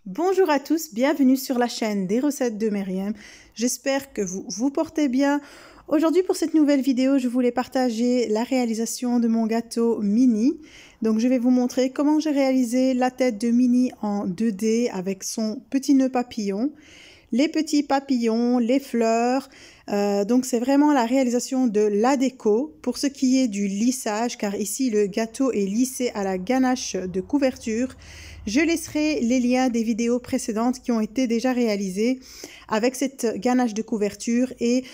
Bonjour à tous, bienvenue sur la chaîne des recettes de Myriam. J'espère que vous vous portez bien. Aujourd'hui pour cette nouvelle vidéo, je voulais partager la réalisation de mon gâteau mini. Donc je vais vous montrer comment j'ai réalisé la tête de Mini en 2D avec son petit nœud papillon, les petits papillons, les fleurs. Donc c'est vraiment la réalisation de la déco. Pour ce qui est du lissage, car ici le gâteau est lissé à la ganache de couverture, je laisserai les liens des vidéos précédentes qui ont été déjà réalisées avec cette ganache de couverture et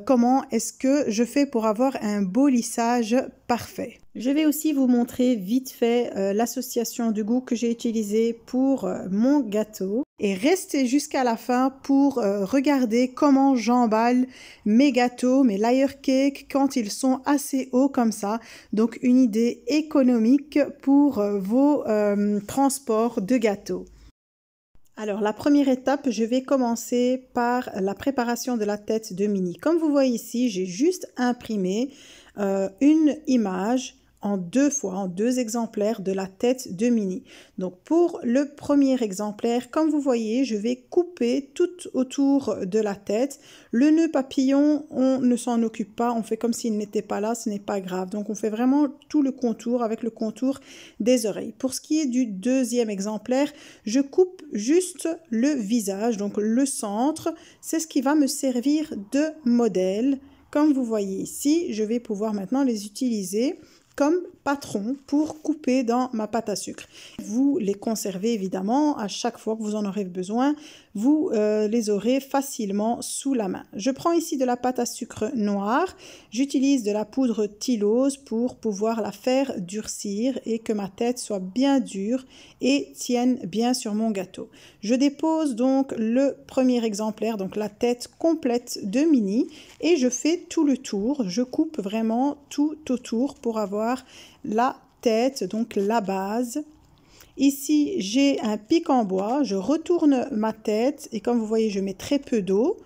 comment est-ce que je fais pour avoir un beau lissage parfait. Je vais aussi vous montrer vite fait l'association de goût que j'ai utilisée pour mon gâteau. Et restez jusqu'à la fin pour regarder comment j'emballe mes gâteaux, mes layer cakes quand ils sont assez hauts comme ça. Donc une idée économique pour vos transports de gâteaux. Alors la première étape, je vais commencer par la préparation de la tête de Mini. Comme vous voyez ici, j'ai juste imprimé une image en deux exemplaires de la tête de Mini. Donc pour le premier exemplaire, comme vous voyez, je vais couper tout autour de la tête. Le nœud papillon, on ne s'en occupe pas, on fait comme s'il n'était pas là, ce n'est pas grave. Donc on fait vraiment tout le contour avec le contour des oreilles. Pour ce qui est du deuxième exemplaire, je coupe juste le visage, donc le centre. C'est ce qui va me servir de modèle. Comme vous voyez ici, je vais pouvoir maintenant les utiliser comme patron pour couper dans ma pâte à sucre. Vous les conservez évidemment à chaque fois que vous en aurez besoin. Vous les aurez facilement sous la main. Je prends ici de la pâte à sucre noire. J'utilise de la poudre Tylose pour pouvoir la faire durcir et que ma tête soit bien dure et tienne bien sur mon gâteau. Je dépose donc le premier exemplaire, donc la tête complète de Mini, et je fais tout le tour. Je coupe vraiment tout autour pour avoir la tête, donc la base. Ici, j'ai un pic en bois, je retourne ma tête et comme vous voyez, je mets très peu d'eau.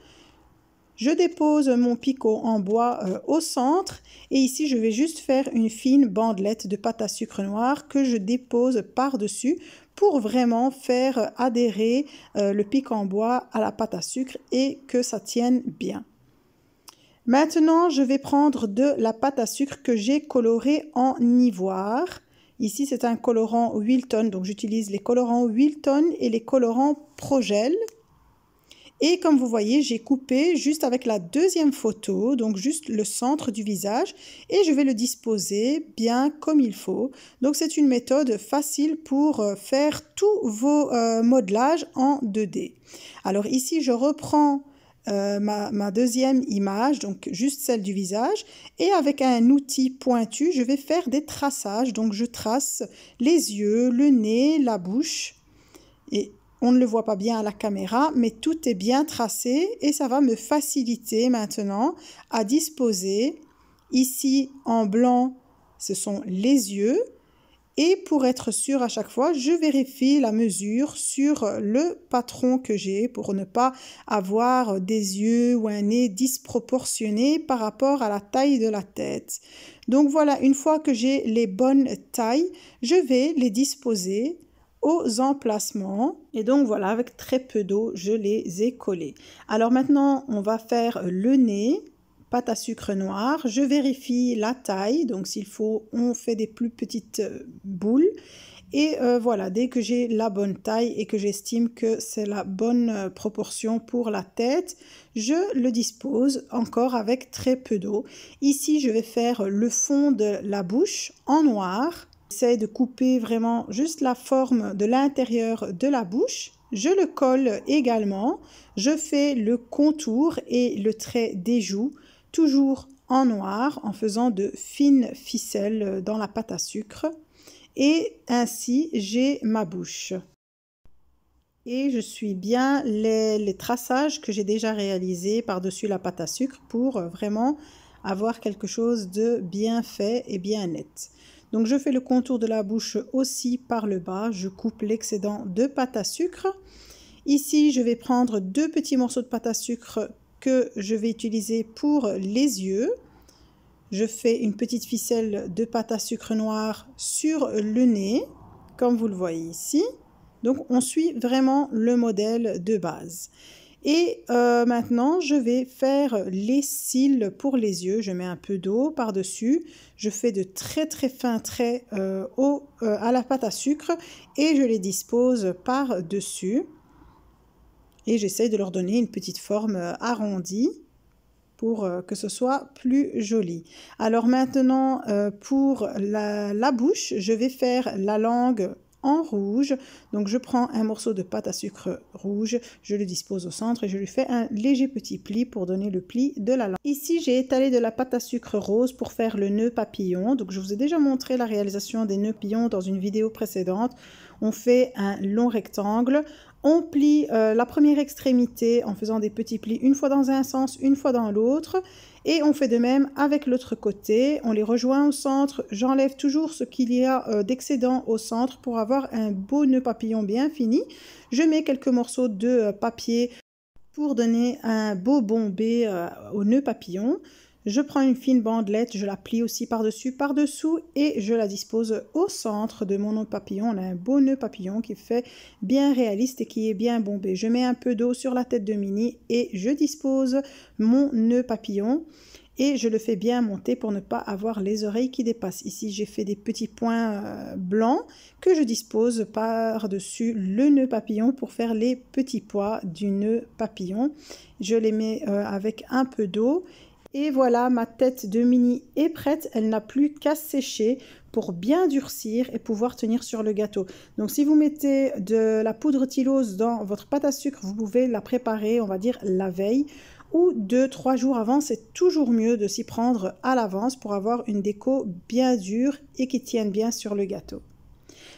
Je dépose mon picot en bois au centre et ici, je vais juste faire une fine bandelette de pâte à sucre noire que je dépose par-dessus pour vraiment faire adhérer le pic en bois à la pâte à sucre et que ça tienne bien. Maintenant, je vais prendre de la pâte à sucre que j'ai colorée en ivoire. Ici, c'est un colorant Wilton, donc j'utilise les colorants Wilton et les colorants Progel. Et comme vous voyez, j'ai coupé juste avec la deuxième photo, donc juste le centre du visage, et je vais le disposer bien comme il faut. Donc c'est une méthode facile pour faire tous vos modelages en 2D. Alors ici, je reprends ma deuxième image, donc juste celle du visage, et avec un outil pointu, je vais faire des traçages. Donc je trace les yeux, le nez, la bouche, et on ne le voit pas bien à la caméra, mais tout est bien tracé et ça va me faciliter maintenant à disposer. Ici en blanc, ce sont les yeux. Et pour être sûr à chaque fois, je vérifie la mesure sur le patron que j'ai pour ne pas avoir des yeux ou un nez disproportionné par rapport à la taille de la tête. Donc voilà, une fois que j'ai les bonnes tailles, je vais les disposer aux emplacements. Et donc voilà, avec très peu d'eau, je les ai collés. Alors maintenant, on va faire le nez. Pâte à sucre noire, je vérifie la taille, donc s'il faut, on fait des plus petites boules. Et voilà, dès que j'ai la bonne taille et que j'estime que c'est la bonne proportion pour la tête, je le dispose encore avec très peu d'eau. Ici, je vais faire le fond de la bouche en noir. J'essaie de couper vraiment juste la forme de l'intérieur de la bouche. Je le colle également. Je fais le contour et le trait des joues, toujours en noir, en faisant de fines ficelles dans la pâte à sucre. Et ainsi, j'ai ma bouche. Et je suis bien les traçages que j'ai déjà réalisés par-dessus la pâte à sucre pour vraiment avoir quelque chose de bien fait et bien net. Donc je fais le contour de la bouche aussi par le bas, je coupe l'excédent de pâte à sucre. Ici, je vais prendre deux petits morceaux de pâte à sucre que je vais utiliser pour les yeux. Je fais une petite ficelle de pâte à sucre noire sur le nez, comme vous le voyez ici. Donc on suit vraiment le modèle de base. Et maintenant, je vais faire les cils pour les yeux. Je mets un peu d'eau par-dessus. Je fais de très très fins traits à la pâte à sucre et je les dispose par-dessus. Et j'essaye de leur donner une petite forme arrondie pour que ce soit plus joli. Alors maintenant, pour la bouche, je vais faire la langue en rouge. Donc je prends un morceau de pâte à sucre rouge, je le dispose au centre et je lui fais un léger petit pli pour donner le pli de la langue. Ici j'ai étalé de la pâte à sucre rose pour faire le nœud papillon. Donc je vous ai déjà montré la réalisation des nœuds papillons dans une vidéo précédente. On fait un long rectangle. On plie la première extrémité en faisant des petits plis une fois dans un sens, une fois dans l'autre. Et on fait de même avec l'autre côté. On les rejoint au centre. J'enlève toujours ce qu'il y a d'excédent au centre pour avoir un beau nœud papillon bien fini. Je mets quelques morceaux de papier pour donner un beau bombé au nœud papillon. Je prends une fine bandelette, je la plie aussi par-dessus, par-dessous et je la dispose au centre de mon nœud papillon. On a un beau nœud papillon qui fait bien réaliste et qui est bien bombé. Je mets un peu d'eau sur la tête de Minnie et je dispose mon nœud papillon et je le fais bien monter pour ne pas avoir les oreilles qui dépassent. Ici, j'ai fait des petits points blancs que je dispose par-dessus le nœud papillon pour faire les petits pois du nœud papillon. Je les mets avec un peu d'eau. Et voilà, ma tête de Minnie est prête, elle n'a plus qu'à sécher pour bien durcir et pouvoir tenir sur le gâteau. Donc si vous mettez de la poudre tylose dans votre pâte à sucre, vous pouvez la préparer, on va dire, la veille ou 2-3 jours avant. C'est toujours mieux de s'y prendre à l'avance pour avoir une déco bien dure et qui tienne bien sur le gâteau.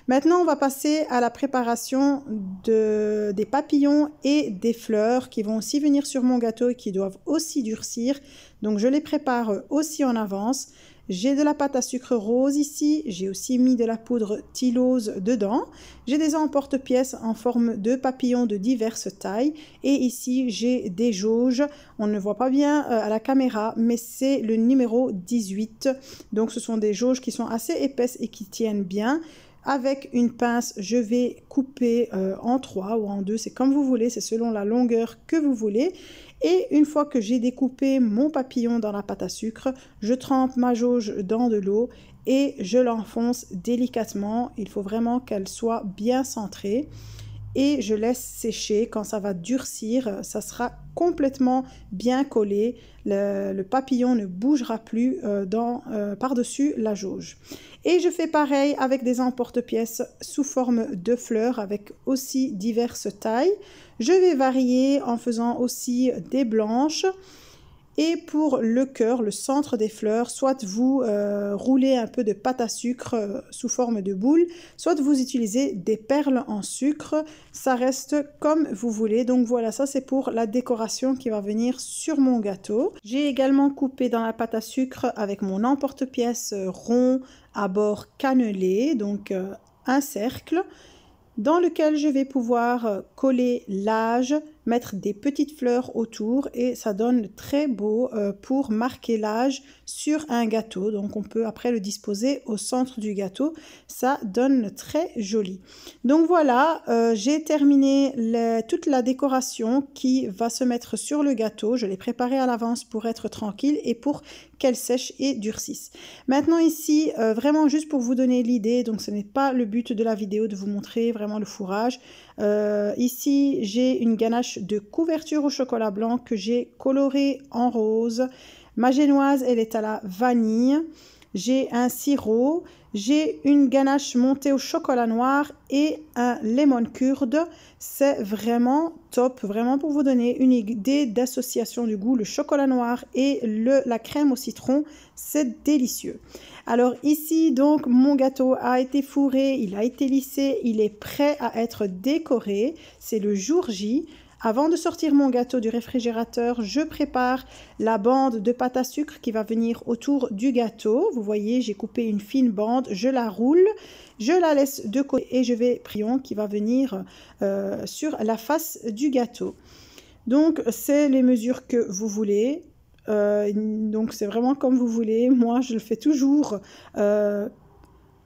Maintenant, on va passer à la préparation des papillons et des fleurs qui vont aussi venir sur mon gâteau et qui doivent aussi durcir. Donc, je les prépare aussi en avance. J'ai de la pâte à sucre rose ici. J'ai aussi mis de la poudre tylose dedans. J'ai des emporte-pièces en forme de papillons de diverses tailles. Et ici, j'ai des jauges. On ne voit pas bien à la caméra, mais c'est le numéro 18. Donc, ce sont des jauges qui sont assez épaisses et qui tiennent bien. Avec une pince, je vais couper en 3 ou en 2, c'est comme vous voulez, c'est selon la longueur que vous voulez. Et une fois que j'ai découpé mon papillon dans la pâte à sucre, je trempe ma jauge dans de l'eau et je l'enfonce délicatement. Il faut vraiment qu'elle soit bien centrée. Et je laisse sécher. Quand ça va durcir, ça sera complètement bien collé. Le papillon ne bougera plus par-dessus la jauge. Et je fais pareil avec des emporte-pièces sous forme de fleurs avec aussi diverses tailles. Je vais varier en faisant aussi des blanches. Et pour le cœur, le centre des fleurs, soit vous roulez un peu de pâte à sucre sous forme de boule, soit vous utilisez des perles en sucre. Ça reste comme vous voulez. Donc voilà, ça c'est pour la décoration qui va venir sur mon gâteau. J'ai également coupé dans la pâte à sucre avec mon emporte-pièce rond à bord cannelé, donc un cercle, dans lequel je vais pouvoir coller l'âge, mettre des petites fleurs autour et ça donne très beau pour marquer l'âge sur un gâteau. Donc on peut après le disposer au centre du gâteau, ça donne très joli. Donc voilà, j'ai terminé toute la décoration qui va se mettre sur le gâteau. Je l'ai préparée à l'avance pour être tranquille et pour qu'elle sèche et durcisse. Maintenant ici, vraiment juste pour vous donner l'idée, donc ce n'est pas le but de la vidéo de vous montrer vraiment le fourrage. Ici, j'ai une ganache de couverture au chocolat blanc que j'ai colorée en rose. Ma génoise, elle est à la vanille. J'ai un sirop. J'ai une ganache montée au chocolat noir et un lemon curd. C'est vraiment top, vraiment pour vous donner une idée d'association du goût. Le chocolat noir et la crème au citron, c'est délicieux. Alors ici, donc, mon gâteau a été fourré, il a été lissé, il est prêt à être décoré. C'est le jour J. Avant de sortir mon gâteau du réfrigérateur, je prépare la bande de pâte à sucre qui va venir autour du gâteau. Vous voyez, j'ai coupé une fine bande, je la roule, je la laisse de côté et je vais prion qui va venir sur la face du gâteau. Donc, c'est les mesures que vous voulez. Donc, c'est vraiment comme vous voulez. Moi, je le fais toujours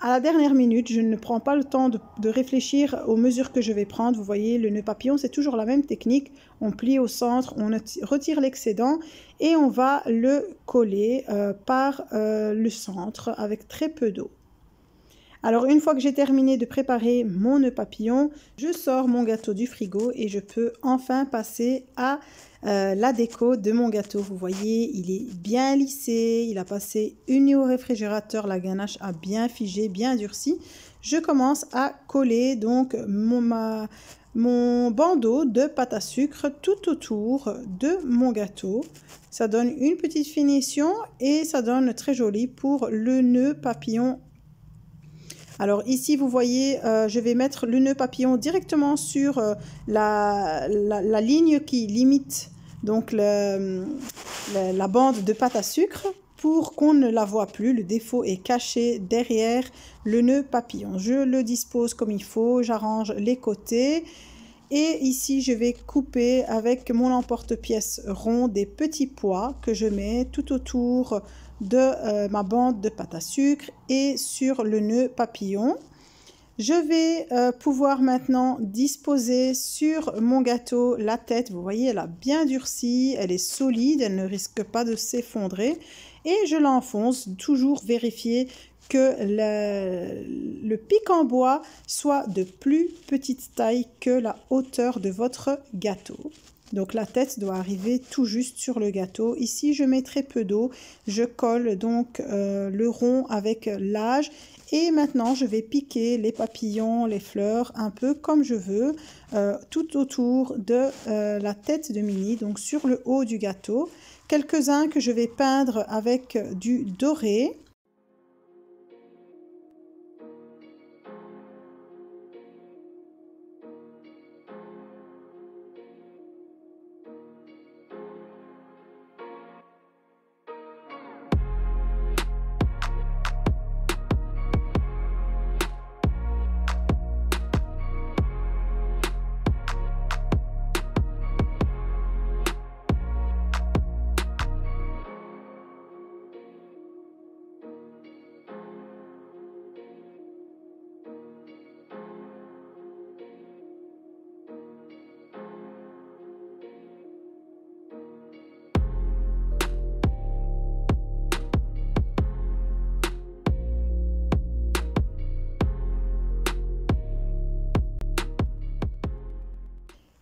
à la dernière minute. Je ne prends pas le temps de réfléchir aux mesures que je vais prendre. Vous voyez, le nœud papillon, c'est toujours la même technique. On plie au centre, on retire l'excédent et on va le coller par le centre avec très peu d'eau. Alors une fois que j'ai terminé de préparer mon nœud papillon, je sors mon gâteau du frigo et je peux enfin passer à la déco de mon gâteau. Vous voyez, il est bien lissé, il a passé une nuit au réfrigérateur, la ganache a bien figé, bien durci. Je commence à coller donc mon bandeau de pâte à sucre tout autour de mon gâteau. Ça donne une petite finition et ça donne très joli pour le nœud papillon. Alors ici, vous voyez, je vais mettre le nœud papillon directement sur la ligne qui limite donc la bande de pâte à sucre pour qu'on ne la voit plus. Le défaut est caché derrière le nœud papillon. Je le dispose comme il faut, j'arrange les côtés. Et ici, je vais couper avec mon emporte-pièce rond des petits pois que je mets tout autour de ma bande de pâte à sucre et sur le nœud papillon. Je vais pouvoir maintenant disposer sur mon gâteau la tête. Vous voyez, elle a bien durci, elle est solide, elle ne risque pas de s'effondrer. Et je l'enfonce, toujours vérifier que le pic en bois soit de plus petite taille que la hauteur de votre gâteau. Donc la tête doit arriver tout juste sur le gâteau. Ici, je mets très peu d'eau. Je colle donc le rond avec l'âge. Et maintenant, je vais piquer les papillons, les fleurs, un peu comme je veux, tout autour de la tête de Minnie, donc sur le haut du gâteau. Quelques-uns que je vais peindre avec du doré.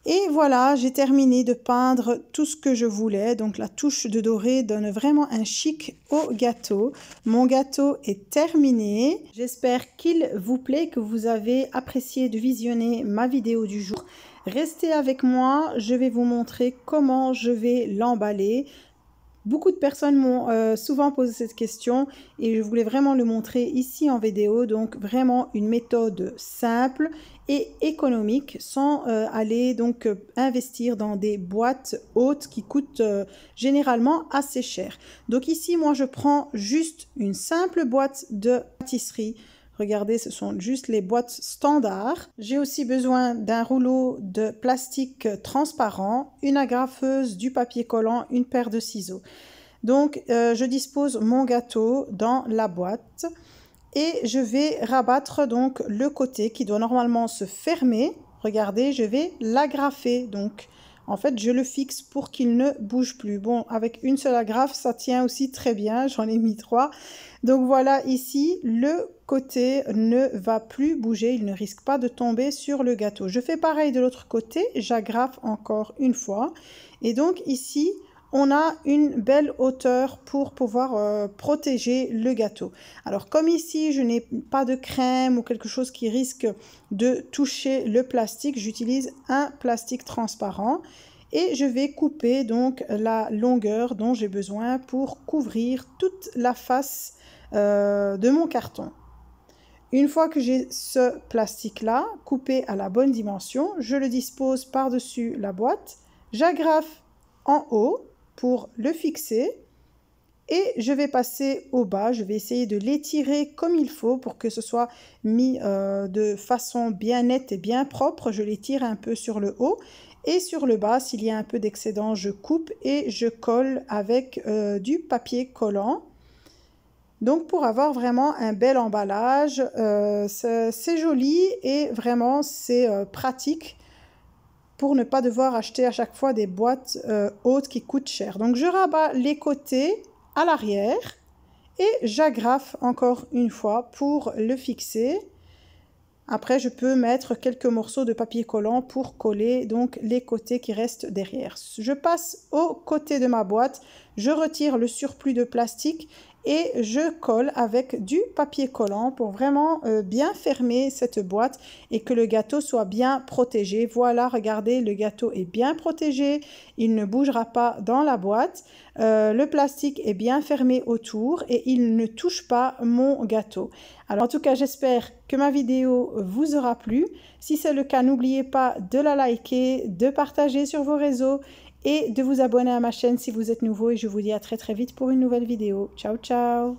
Et voilà, j'ai terminé de peindre tout ce que je voulais. Donc la touche de doré donne vraiment un chic au gâteau. Mon gâteau est terminé. J'espère qu'il vous plaît, que vous avez apprécié de visionner ma vidéo du jour. Restez avec moi, je vais vous montrer comment je vais l'emballer. Beaucoup de personnes m'ont souvent posé cette question et je voulais vraiment le montrer ici en vidéo. Donc vraiment une méthode simple et économique sans aller donc investir dans des boîtes hautes qui coûtent généralement assez cher. Donc ici, moi, je prends juste une simple boîte de pâtisserie. Regardez, ce sont juste les boîtes standards. J'ai aussi besoin d'un rouleau de plastique transparent, une agrafeuse, du papier collant, une paire de ciseaux. Donc, je dispose mon gâteau dans la boîte et je vais rabattre donc le côté qui doit normalement se fermer. Regardez, je vais l'agrafer. Donc, en fait, je le fixe pour qu'il ne bouge plus. Bon, avec une seule agrafe, ça tient aussi très bien. J'en ai mis 3. Donc voilà, ici, le côté ne va plus bouger. Il ne risque pas de tomber sur le gâteau. Je fais pareil de l'autre côté. J'agrafe encore une fois. Et donc ici, on a une belle hauteur pour pouvoir protéger le gâteau. Alors comme ici, je n'ai pas de crème ou quelque chose qui risque de toucher le plastique, j'utilise un plastique transparent et je vais couper donc la longueur dont j'ai besoin pour couvrir toute la face de mon carton. Une fois que j'ai ce plastique-là coupé à la bonne dimension, je le dispose par-dessus la boîte, j'agrafe en haut pour le fixer et je vais passer au bas. Je vais essayer de l'étirer comme il faut pour que ce soit mis de façon bien nette et bien propre. Je l'étire un peu sur le haut et sur le bas, s'il y a un peu d'excédent, je coupe et je colle avec du papier collant. Donc pour avoir vraiment un bel emballage, c'est joli et vraiment c'est pratique pour ne pas devoir acheter à chaque fois des boîtes hautes qui coûtent cher. Donc je rabats les côtés à l'arrière et j'agrafe encore une fois pour le fixer. Après, je peux mettre quelques morceaux de papier collant pour coller donc les côtés qui restent derrière. Je passe au côté de ma boîte, je retire le surplus de plastique et je colle avec du papier collant pour vraiment bien fermer cette boîte et que le gâteau soit bien protégé. Voilà, regardez, le gâteau est bien protégé, il ne bougera pas dans la boîte. Le plastique est bien fermé autour et il ne touche pas mon gâteau. Alors en tout cas, j'espère que ma vidéo vous aura plu. Si c'est le cas, n'oubliez pas de la liker, de partager sur vos réseaux et de vous abonner à ma chaîne si vous êtes nouveau. Et je vous dis à très vite pour une nouvelle vidéo. Ciao, ciao!